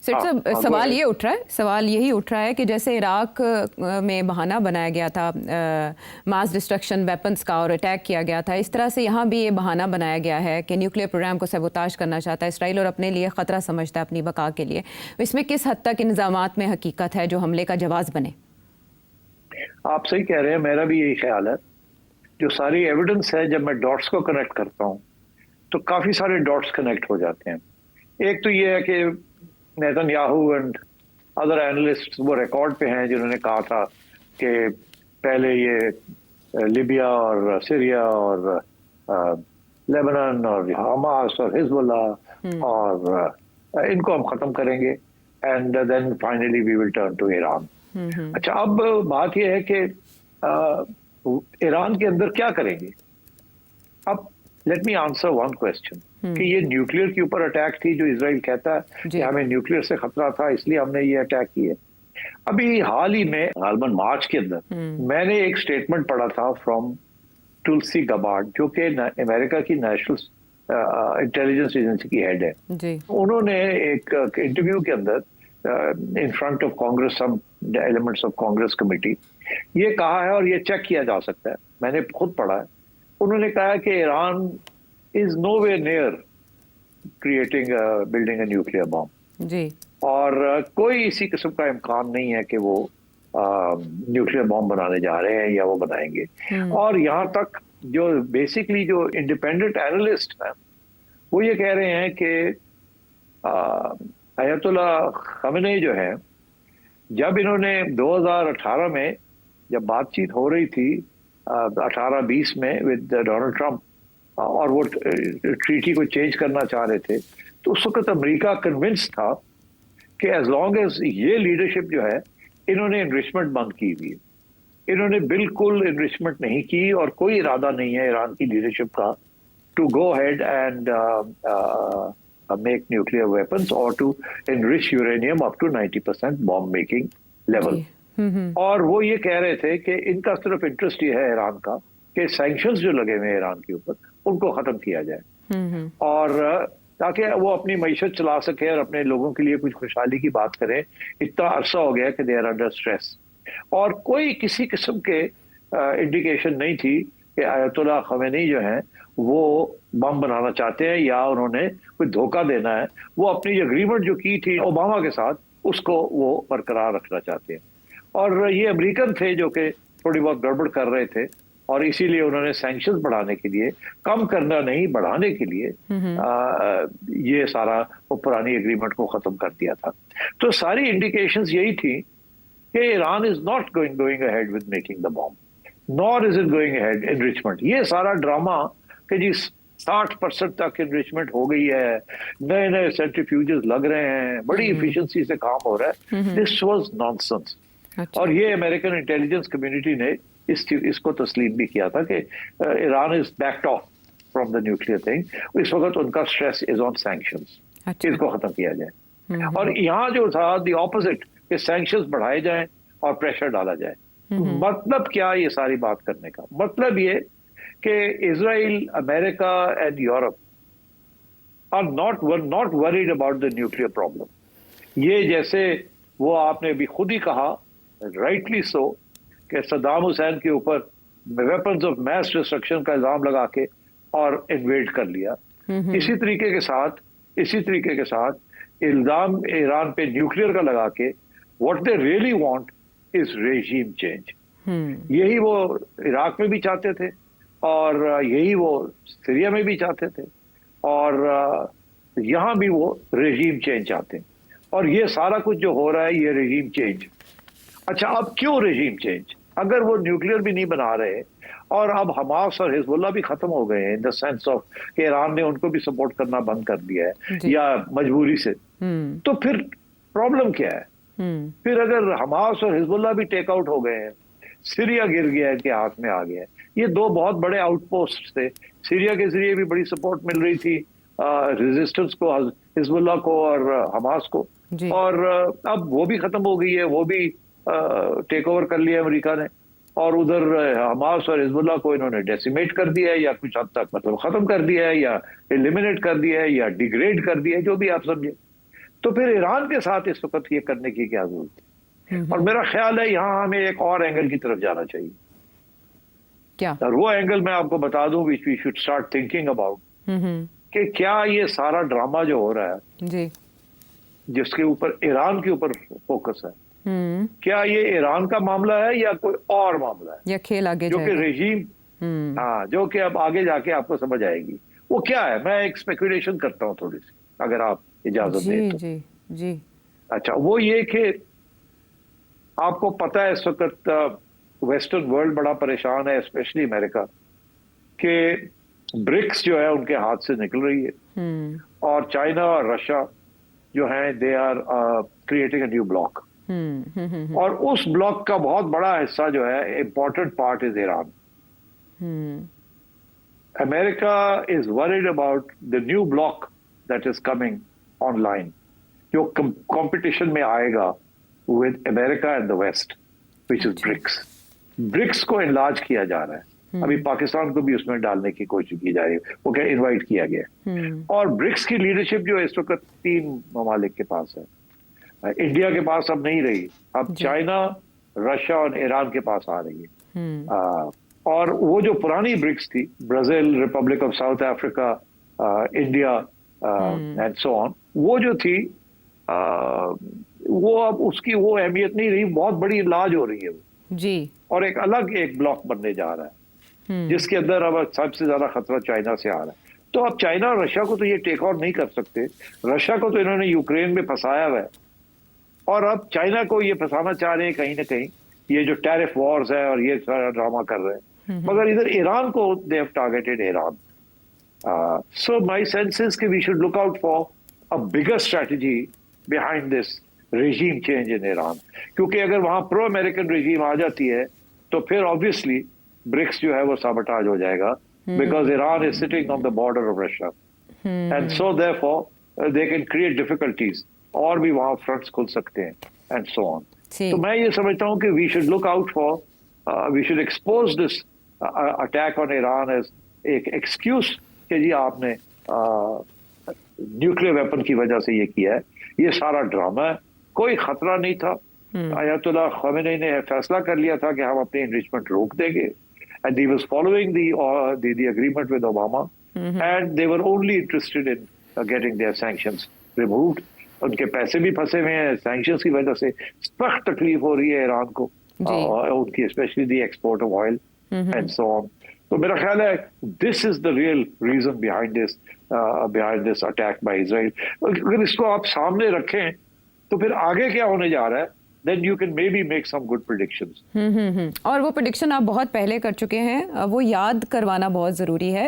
Sir साहब, सवाल यही उठ रहा है कि जैसे इराक में बहाना बनाया गया था मास डिस्ट्रक्शन वेपन्स का और अटैक किया गया था, इस तरह से यहाँ भी ये बहाना बनाया गया है कि न्यूक्लियर प्रोग्राम को सबोताज करना चाहता है इसराइल और अपने लिए ख़तरा समझता है अपनी बका के लिए। इसमें किस हद तक इंतज़ामात में हकीकत है जो हमले का जवाब बने? आप सही कह रहे हैं, मेरा भी यही ख्याल है। जो सारी एविडेंस है, जब मैं डॉट्स को कनेक्ट करता हूँ तो काफ़ी सारे डॉट्स कनेक्ट हो जाते हैं। एक तो ये है कि नेतन्याहू एंड अदर एनालिस्ट वो रिकॉर्ड पे हैं जिन्होंने कहा था कि पहले ये लिबिया और सीरिया और लेबनान और हमास और हिजबुल्लाह और इनको हम ख़त्म करेंगे and then finally we will turn to Iran. अच्छा, अब बात यह है कि ईरान के अंदर क्या करेंगे। अब let me answer one question कि ये न्यूक्लियर के ऊपर अटैक थी जो इजराइल कहता है कि हमें न्यूक्लियर से खतरा था इसलिए हमने ये अटैक किए। अभी हाल ही में गालबन मार्च के अंदर मैंने एक स्टेटमेंट पढ़ा था फ्रॉम तुलसी गबार्ड जो कि अमेरिका की नेशनल इंटेलिजेंस एजेंसी की हेड है। उन्होंने एक इंटरव्यू के अंदर in front of Congress some elements of Congress committee ये कहा है और ये चेक किया जा सकता है, मैंने खुद पढ़ा है। उन्होंने कहा कि Iran is nowhere near creating building a nuclear bomb जी, और कोई इसी किस्म का इम्कान नहीं है कि वो न्यूक्लियर बॉम्ब बनाने जा रहे हैं या वो बनाएंगे। और यहाँ तक जो बेसिकली जो इंडिपेंडेंट एनालिस्ट हैं वो ये कह रहे हैं कि अयतुल्ला खमेनी जो है, जब इन्होंने 2018 में जब बातचीत हो रही थी 18-20 में विद डोनाल्ड ट्रंप और वो ट्रीटी को चेंज करना चाह रहे थे, तो उस वक्त अमेरिका कन्विंस था कि एज लॉन्ग एज ये लीडरशिप जो है इन्होंने इनरिचमेंट बंद की हुई है, इन्होंने बिल्कुल इनरिचमेंट नहीं की और कोई इरादा नहीं है ईरान की लीडरशिप का to go head and make nuclear weapons और to enrich uranium up to 90% bomb making level. और वो ये कह रहे थे कि इनका सिर्फ इंटरेस्ट ये है ईरान का कि सैंक्शंस जो लगे हुए हैं ईरान के ऊपर उनको खत्म किया जाए और ताकि वो अपनी मईशत चला सके और अपने लोगों के लिए कुछ खुशहाली की बात करें। इतना अरसा हो गया कि दे आर अंडर स्ट्रेस और कोई किसी किस्म के इंडिकेशन नहीं थी कि अयतुल्ला खमेनी जो है वो बम बनाना चाहते हैं या उन्होंने कोई धोखा देना है। वो अपनी एग्रीमेंट जो की थी ओबामा के साथ उसको वो बरकरार रखना चाहते हैं और ये अमेरिकन थे जो कि थोड़ी बहुत गड़बड़ कर रहे थे और इसीलिए उन्होंने सैंक्शंस बढ़ाने के लिए, कम करना नहीं बढ़ाने के लिए ये सारा वो पुरानी एग्रीमेंट को खत्म कर दिया था। तो सारी इंडिकेशंस यही थी कि Iran is not going ahead with making the bomb, nor is it going ahead enrichment. ये सारा ड्रामा कि जी 60% तक एनरिचमेंट हो गई है, नए नए सेंट्रीफ्यूजेस लग रहे हैं, बड़ी इफिशिएंसी से काम हो रहा है, दिस वाज नॉनसेंस। और ये अमेरिकन इंटेलिजेंस कम्युनिटी ने इसको तस्लीम भी किया था कि Iran is backed of from the nuclear thing. इस वक्त उनका स्ट्रेस इज ऑन सैंक्शंस, इसको खत्म किया जाए। और यहाँ जो था द ऑपोजिट कि सैंक्शंस बढ़ाए जाएं और प्रेशर डाला जाए। मतलब क्या ये सारी बात करने का मतलब ये कि Israel, America and Europe are not worried about the nuclear problem. ये जैसे वो आपने भी खुद ही कहा राइटली सो कि सद्दाम हुसैन के ऊपर वेपन्स ऑफ मैस डिस्ट्रक्शन का इल्जाम लगा के और इन्वेड कर लिया, इसी तरीके के साथ इल्जाम ईरान पे न्यूक्लियर का लगा के what they really want is regime change. यही वो इराक में भी चाहते थे और यही वो सीरिया में भी चाहते थे और यहाँ भी वो रेजीम चेंज चाहते हैं। और ये सारा कुछ जो हो रहा है ये रेजीम चेंज। अच्छा, अब क्यों रेजीम चेंज? अगर वो न्यूक्लियर भी नहीं बना रहे और अब हमास और हिजबुल्लाह भी खत्म हो गए हैं इन द सेंस ऑफ कि ईरान ने उनको भी सपोर्ट करना बंद कर दिया है या मजबूरी से, तो फिर प्रॉब्लम क्या है? फिर अगर हमास और हिजबुल्लाह भी टेक आउट हो गए हैं, सीरिया गिर गया है, इनके हाथ में आ गया है, ये दो बहुत बड़े आउटपोस्ट थे। सीरिया के जरिए भी बड़ी सपोर्ट मिल रही थी रेजिस्टेंस को, हिजबुल्लाह को और हमास को, और अब वो भी खत्म हो गई है, वो भी टेक ओवर कर लिया अमेरिका ने और उधर हमास और हिजबुल्लाह को इन्होंने डेसिमेट कर दिया है या कुछ हद तक मतलब खत्म कर दिया है या एलिमिनेट कर दिया है या डिग्रेड कर दिया है, जो भी आप समझे। तो फिर ईरान के साथ इस वक्त ये करने की क्या जरूरत है? और मेरा ख्याल है यहाँ हमें एक और एंगल की तरफ जाना चाहिए। क्या? और वो एंगल मैं आपको बता दूं, which we should start thinking about, कि क्या ये सारा ड्रामा जो हो रहा है जी, जिसके ऊपर ईरान के ऊपर फोकस है, क्या ये ईरान का मामला है या कोई और मामला है, या खेल आगे जो कि जाएगा? रेजीम, हाँ, जो कि अब आगे जाके आपको समझ आएगी वो क्या है। मैं एक स्पेकुलेशन करता हूँ थोड़ी सी, अगर आप इजाजत जी दें तो। जी जी। अच्छा, वो ये कि आपको पता है इस वक्त वेस्टर्न वर्ल्ड बड़ा परेशान है, स्पेशली अमेरिका, कि ब्रिक्स जो है उनके हाथ से निकल रही है और चाइना और रशिया जो है they are creating a new bloc, और उस ब्लॉक का बहुत बड़ा हिस्सा जो है, important part is Iran. America is worried about the new bloc that is coming online, जो कंपटीशन में आएगा with America and the West, which is BRICS. BRICS को इनलार्ज किया जा रहा है, अभी पाकिस्तान को भी उसमें डालने की कोशिश की जा रही है, वो क्या इनवाइट किया गया। और ब्रिक्स की लीडरशिप जो है इस वक्त 3 ममालिक के पास है, इंडिया के पास अब नहीं रही, अब चाइना, रशिया और ईरान के पास आ रही है। और वो जो पुरानी ब्रिक्स थी, Brazil, Republic of south Africa, India and so on, वो जो थी वो अब उसकी वो अहमियत नहीं रही, बहुत बड़ी इलाज हो रही है वो जी, और एक अलग एक ब्लॉक बनने जा रहा है, जिसके अंदर अब सबसे ज्यादा खतरा चाइना से आ रहा है। तो अब चाइना और रशिया को तो ये टेक ऑन नहीं कर सकते। रशिया को तो इन्होंने यूक्रेन में फंसाया हुआ है, और अब चाइना को ये फंसाना चाह रहे हैं कहीं ना कहीं, ये जो टैरिफ वॉर्स है और ये सारा ड्रामा कर रहे हैं। मगर इधर ईरान को they have targeted Iran. So my sense is कि we should look out for a bigger strategy behind this regime change in Iran, क्योंकि अगर वहां प्रो अमेरिकन रेजीम आ जाती है तो फिर ऑब्वियसली ब्रिक्स जो है वो साबोटाज हो जाएगा, because Iran is sitting on the border of Russia, and so therefore they can create difficulties, और भी वहां फ्रंट्स खुल सकते हैं एंड सो ऑन। तो मैं ये समझता हूँ कि we should look out for, we should expose this attack on Iran as एक एक्सक्यूज कि जी आपने न्यूक्लियर वेपन की वजह से ये किया है, ये सारा ड्रामा है, कोई खतरा नहीं था। अयतुल्लाह खमेनी ने फैसला कर लिया था कि हम अपनी एनरिचमेंट रोक देंगे, and he was following the agreement with Obama, and they were only interested in getting their sanctions removed. उनके पैसे भी फंसे हुए हैं सैंक्शंस की वजह से, सख्त तकलीफ हो रही है ईरान को, उनकी specially the export of oil and so on. तो मेरा ख्याल है this is the real reason behind this attack by Israel. अगर इसको आप सामने रखें तो फिर आगे क्या होने जा रहा है, then you can maybe make some good predictions। और वो प्रेडिक्शन आप बहुत पहले कर चुके हैं, वो याद करवाना बहुत ज़रूरी है।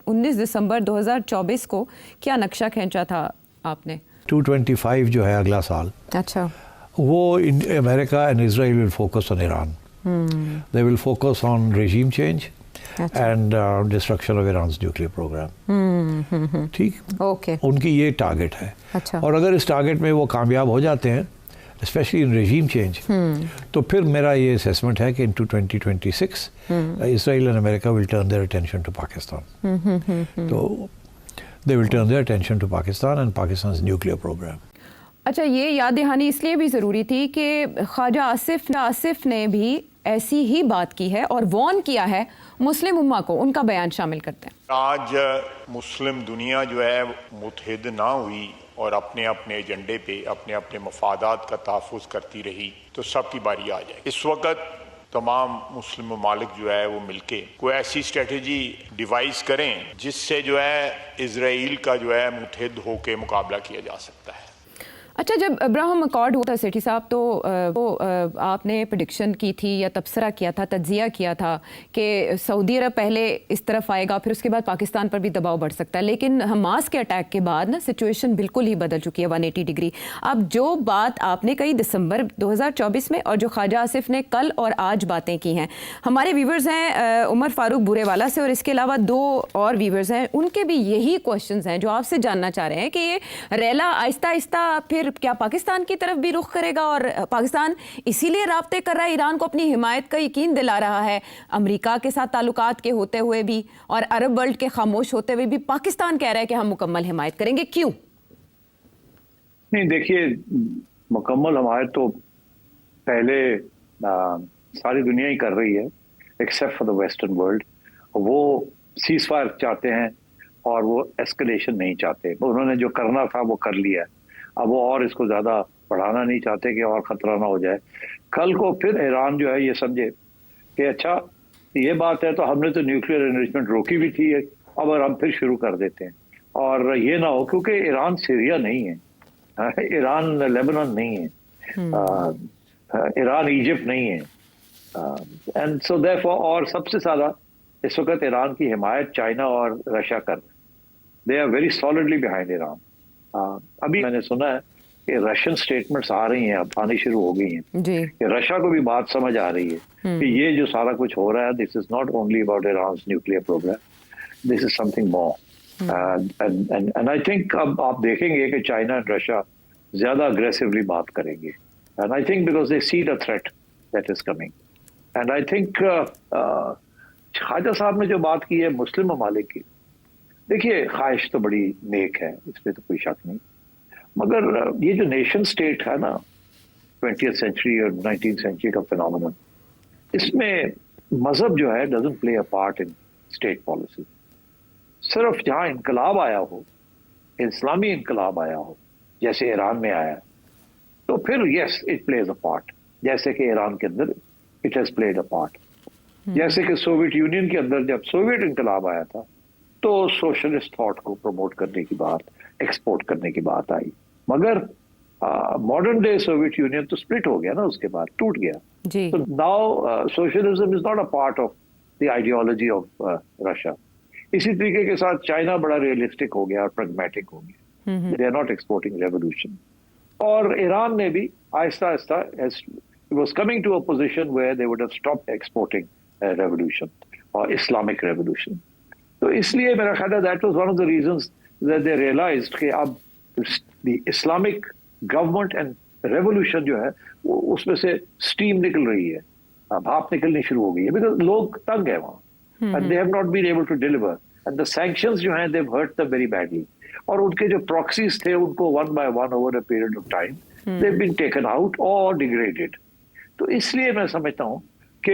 19 दिसंबर 2024 को क्या नक्शा खींचा था आपने? 225 जो है अगला साल, अच्छा, वो America and Israel will focus on Iran, they will focus on regime change and destruction of Iran nuclear program. ठीक, ओके, उनकी ये टारगेट है। अच्छा, और अगर इस टारगेट में वो कामयाब हो जाते हैं, स्पेशली इन रेजीम चेंज, तो फिर मेरा ये असेसमेंट है कि in 2026 Israel and America will turn their attention to Pakistan. तो they will turn their attention to Pakistan and Pakistan nuclear programme. अच्छा, ये याद दहानी इसलिए भी ज़रूरी थी कि ख्वाजा आसिफ ने भी ऐसी ही बात की है और वॉर्न किया है मुस्लिम उम्मा को। उनका बयान शामिल करते हैं। आज मुस्लिम दुनिया जो है मुतहिद ना हुई और अपने अपने एजेंडे पे अपने अपने मफादात का तहफ़्फ़ुज़ करती रही, तो सबकी बारी आ जाए। इस वक्त तमाम मुस्लिम ममालिक जो है वो मिलके कोई ऐसी स्ट्रेटजी डिवाइस करें जिससे जो है इजराइल का जो है मुतहिद होकर मुकाबला किया जा सकता है। अच्छा, जब अब्राहम अकॉर्ड हुआ था सेठी साहब, तो वो आपने प्रेडिक्शन की थी या तबसरा किया था, तज्जिया किया था कि सऊदी अरब पहले इस तरफ आएगा, फिर उसके बाद पाकिस्तान पर भी दबाव बढ़ सकता है। लेकिन हमास के अटैक के बाद ना सिचुएशन बिल्कुल ही बदल चुकी है 180 डिग्री। अब जो बात आपने कही दिसंबर 2024 में और जो ख्वाजा आसिफ ने कल और आज बातें की हैं, हमारे व्यूवर्स हैं उमर फारूक बुरेवाला से और इसके अलावा 2 और व्यूवर्स हैं, उनके भी यही क्वेश्चंस हैं जो आपसे जानना चाह रहे हैं कि ये रेला आहिस्ता आहिस्ता फिर क्या पाकिस्तान की तरफ भी रुख करेगा, और पाकिस्तान इसीलिए राब्ते कर रहा है, ईरान को अपनी हिमायत का यकीन दिला रहा है, अमेरिका के साथ ताल्लुकात के होते हुए भी और अरब वर्ल्ड के खामोश होते हुए भी पाकिस्तान कह रहा है कि हम मुकम्मल हिमायत करेंगे। क्यों? नहीं, देखिए, मुकम्मल हमारे तो पहले सारी दुनिया ही कर रही है except for the western world. वो सीज फायर चाहते हैं और वो एस्केलेशन नहीं चाहते। उन्होंने जो करना था वो कर लिया, अब वो और इसको ज़्यादा बढ़ाना नहीं चाहते कि और ख़तरा ना हो जाए। कल को फिर ईरान जो है ये समझे कि अच्छा ये बात है तो हमने तो न्यूक्लियर एनरिचमेंट रोकी भी थी, अब हम फिर शुरू कर देते हैं। और ये ना हो, क्योंकि ईरान सीरिया नहीं है, ईरान लेबनान नहीं है, ईरान इजिप्ट नहीं है, एंड सो देयरफॉर, और सबसे ज़्यादा इस वक्त ईरान की हिमायत चाइना और रशिया कर रहे हैं। They are very solidly behind Iran. अभी मैंने सुना है कि रशियन स्टेटमेंट्स आ रही हैं, अब आनी शुरू हो गई हैं जी। कि रशिया को भी बात समझ आ रही है कि ये जो सारा कुछ हो रहा है, this is not only about Iran nuclear program, this is something more. And I think अब आप देखेंगे कि चाइना एंड रशिया ज्यादा अग्रेसिवली बात करेंगे, and I think because they see the threat that is coming. And I think Khawaja sahab ने जो बात की है मुस्लिम ममालिक की, देखिए ख्वाहिश तो बड़ी नेक है, इसमें तो कोई शक नहीं, मगर ये जो नेशन स्टेट है ना, 20th सेंचुरी और 19th सेंचुरी का फिनोमेनन, इसमें मजहब जो है doesn't play a part in state policy. सिर्फ जहां इनकलाब आया हो, इस्लामी इनकलाब आया हो, जैसे ईरान में आया, तो फिर yes it plays a part, जैसे कि ईरान के अंदर it has played a part. जैसे कि सोवियत यूनियन के अंदर जब सोवियत इनकलाब आया था तो सोशलिस्ट थॉट को प्रमोट करने की बात, एक्सपोर्ट करने की बात आई, मगर मॉडर्न डे सोवियत यूनियन तो स्प्लिट हो गया ना, उसके बाद टूट गया। जी। तो now socialism is not a part of the ideology of Russia. इसी तरीके के साथ चाइना बड़ा रियलिस्टिक हो गया और प्रैग्मेटिक हो गया, they are not exporting revolution. और ईरान ने भी Aahista Aahista was coming to a position where they would have stopped exporting revolution or Islamic revolution. तो इसलिए मेरा ख्याल है that was one of the reasons that they realized कि अब the Islamic government and revolution जो है वो उसमें से steam निकल रही है, भाप निकलनी शुरू हो गई है, because लोग तंग है वहाँ, and they have not been able to deliver, and the sanctions जो हैं they've hurt them very badly, और उनके जो proxies थे उनको one by one over a period of time they've been taken out or degraded। तो इसलिए मैं समझता हूँ कि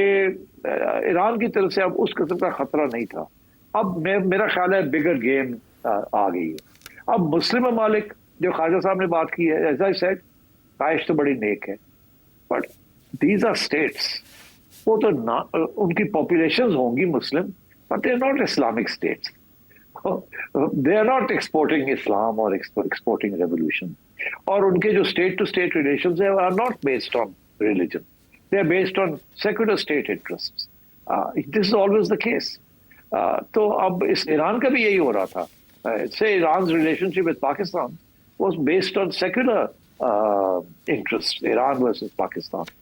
ईरान की तरफ से अब उस किस्म का खतरा नहीं था। अब मेरा ख्याल है बिगर गेम आ गई है। अब मुस्लिम ममालिक जो ख्वाजा साहब ने बात की है, एज आई सेड, ख्वाहिश तो बड़ी नेक है, बट दीज आर स्टेट्स, वो तो ना उनकी पॉपुलेशन होंगी Muslim, but they are not Islamic states, they are not exporting Islam और एक्सपोर्टिंग रेवोल्यूशन। और उनके जो स्टेट टू स्टेट रिलेशंस है are not based on religion, they are based on secular state interests. This is always the case. तो अब इस Iran का भी यही हो रहा था। Say Iran's relationship with Pakistan was based on secular interests, Iran versus Pakistan.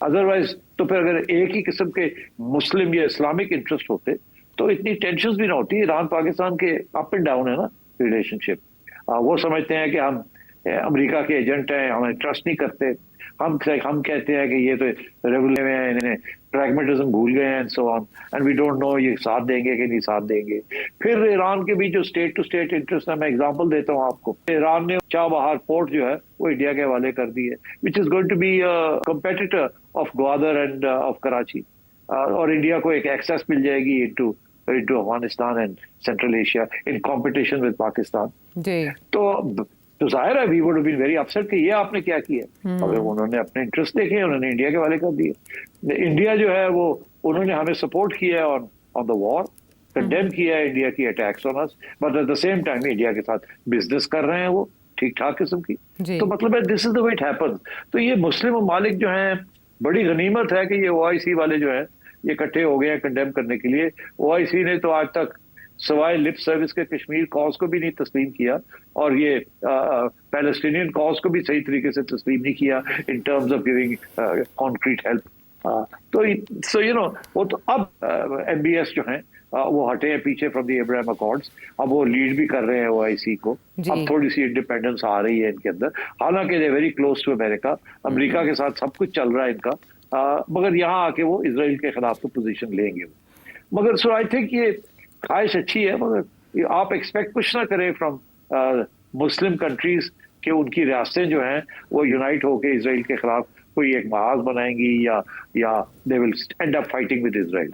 Otherwise तो फिर अगर एक ही किस्म के मुस्लिम या इस्लामिक इंटरेस्ट होते तो इतनी टेंशन भी ना होती। ईरान पाकिस्तान के अप एंड डाउन है ना रिलेशनशिप। वो समझते हैं कि हम अमेरिका के एजेंट हैं, हमें ट्रस्ट नहीं करते, हम कहते हैं कि ये तो रेवोल्यूशन में है, इन्हें प्रैग्मेटिज्म भूल गए हैं, and so on, and we don't know ये साथ देंगे कि नहीं साथ देंगे। फिर ईरान के भी जो स्टेट टू स्टेट इंटरेस्ट है, मैं एग्जांपल देता हूँ आपको, ईरान ने चाबहार पोर्ट जो है वो इंडिया के हवाले कर दी है, which is going to be competitor of Gwadar and of Karachi, और इंडिया को एक एक्सेस मिल जाएगी into Afghanistan and Central Asia in competition with Pakistan. तो जाहिर है we would have been very upset कि ये आपने क्या किया, और उन्होंने अपने इंटरेस्ट देखे, उन्होंने इंडिया के वाले कर दिए। इंडिया जो है वो उन्होंने हमें सपोर्ट किया है ऑन द वॉर, कंडेम किया है इंडिया की attacks on us, but at the same time India के साथ बिजनेस कर रहे हैं वो ठीक ठाक किस्म की। तो मतलब है this is the way it happens. तो ये मुस्लिम ममालिक जो हैं, बड़ी गनीमत है कि ये OIC वाले जो है ये इकट्ठे हो गए हैं कंडेम करने के लिए। OIC ने तो आज तक सवाए लिप सर्विस के कश्मीर कॉज को भी नहीं तस्लीम किया, और ये पैलेस्टीनियन कॉज को भी सही तरीके से तस्लीम नहीं किया in terms of giving concrete help. तो सो यू नो वो तो अब MBS जो हैं वो हटे हैं पीछे फ्रॉम द अब्राहम अकॉर्ड्स, अब वो लीड भी कर रहे हैं OIC को। अब थोड़ी सी इंडिपेंडेंस आ रही है इनके अंदर, हालांकि they very close to America, America के साथ सब कुछ चल रहा है इनका, मगर यहाँ आके वो इसराइल के खिलाफ तो पोजीशन लेंगे। मगर सो आई थिंक ये ख्वाहिश अच्छी है, मगर आप एक्सपेक्ट कुछ ना करें फ्रॉम मुस्लिम कंट्रीज कि उनकी रियासतें जो हैं वो यूनाइट होकर इसराइल के खिलाफ कोई एक महाज बनाएंगी या they will and up fighting with Israel.